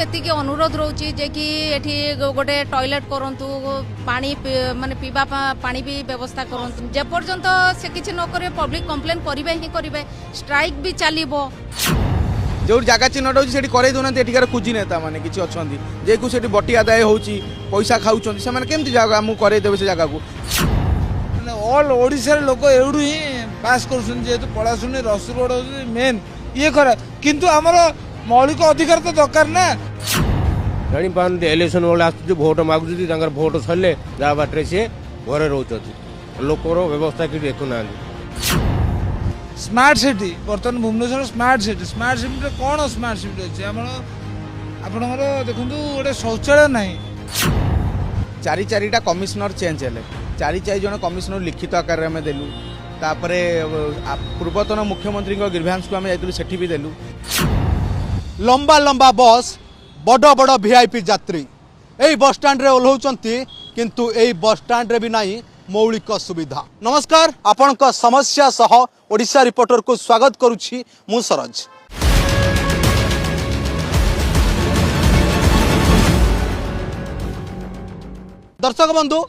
एतिकी अनुरोध रोची जे कि एठी गोटे टॉयलेट करंतु पानी माने पीवा पानी भी व्यवस्था करंतु जे पर्यंत से किछि न करे पब्लिक कंप्लेन करिवे ही करिवे स्ट्राइक भी चलिबो जो जगह चिन्हट होती से करे दौना एଠିकार कुजी नेता मैंने किसी अच्छा जे को सेठी बटी आदाय होची पैसा खाऊँ से केमती जगह आमको करेदेवे से जगह को ऑल ओडिशा लोक एवढू ही पास कर पलाशुनी रसुलगढ़ मेन ये खरा किंतु आमर मौलिक अधिकार तो दरकार ना जानी पारती इलेक्शन बेले आस भोट मागुच्च भोट सरले जहाँ बाटे सी घरे रोच लोकर व्यवस्था कि देखुना स्मार्ट सिटी बर्तमान भुवनेश्वर स्मार्ट सिटी कौन स्मार्ट सिटी अच्छे आपणकर देखो गोटे शौचालय ना चारि चारिटा कमिशनर चेंज है चारि जन कमिशनर लिखित आकार में देलु तापरे पूर्वतन मुख्यमंत्री ग्रीभांस को आम जाइलु सेठी भी देलु लंबा लंबा बस बड़ बड़ वीआईपी यात्री यही बस स्टैंड रे ओह्लौचंती किंतु यही बस स्टैंड रे भी नहीं मौलिक सुविधा। नमस्कार आपणक समस्या सह ओडिशा रिपोर्टर को स्वागत करुछि मु सरोज। दर्शक बंधु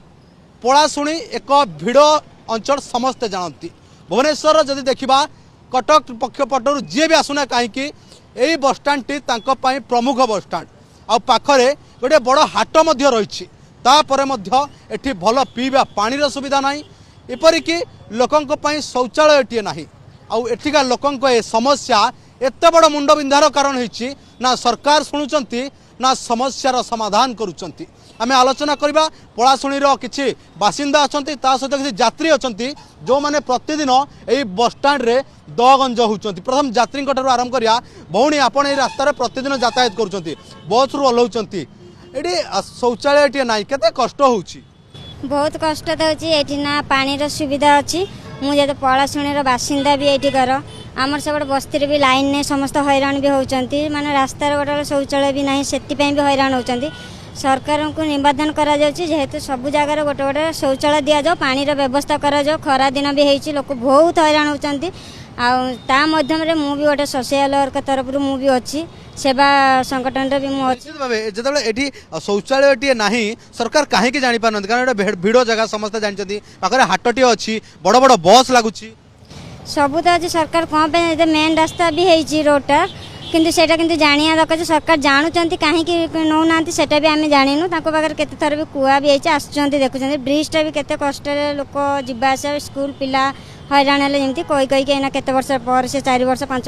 पलाशुणी एक भिड़ अंचल समस्ते जानती भुवनेश्वर जदि देखा कटक पक्षपटर जी भी आसुना कहीं यही बस स्टैंड टी प्रमुख बस स्टैंड आ पाखरे गोटे बड़ हाट रही एठी भल पीवा पानी सुविधा ना एपरिकी लोकों शौचालय ना आठिका लोकों समस्या एत बड़ मुंडबिंधार कारण होती ना सरकार शुणुंट ना समस्यार समाधान करुँच आम आलोचना करवा पलाशुणीर किसी बासिंदा अच्छा सहित किसी यात्री अच्छा जो मैंने प्रतिदिन यही बस स्टैंड रे दगंज होती प्रथम यात्री आरंभ करिया भौणी आपण रास्तार प्रतिदिन यातायात करुँच बस रु ओह्लौंट ये शौचालय ना केते कष्ट होची बहुत कष्ट तो ना पानी सुविधा अच्छी मुझे पलाशुणीर बासिंदा भी ये कर आमर सब बस्ती भी लाइन ने समस्त हैरान भी होती माने रास्तार गोटे शौचालय भी ना से भी हैरान होती सरकार को निवेदन करा जेहेतु सब जगार गोटे गोटे शौचालय दि जाओ पानी व्यवस्था करा जाओ खरा दिन भी होती लोक बहुत हैरान होती आध्यम मु भी गोटे सोशल वर्क तरफ मु भी अच्छी सेवा संगठन रे भी मु अच्छी शौचालय ना सरकार कहीं जानी पार कारण भिड़ जगह समस्त जानते पाखे हाटटी अच्छी बड़ बड़ बस लगुच सब तो अच्छी सरकार कौन पे मेन रास्ता भी है रोडटा किंतु सेटा किंतु जानिया दरकार सरकार जानुचंती कहीं नौना सेटा भी आम जानिनु पाखे केते थर भी कुआ भी आसुँच देखुं ब्रिजटा भी केते कष्ट लोक जावास स्कूल पिला हैरान हेले जमी कही कहीकि केते वर्ष पर से 4 वर्ष 5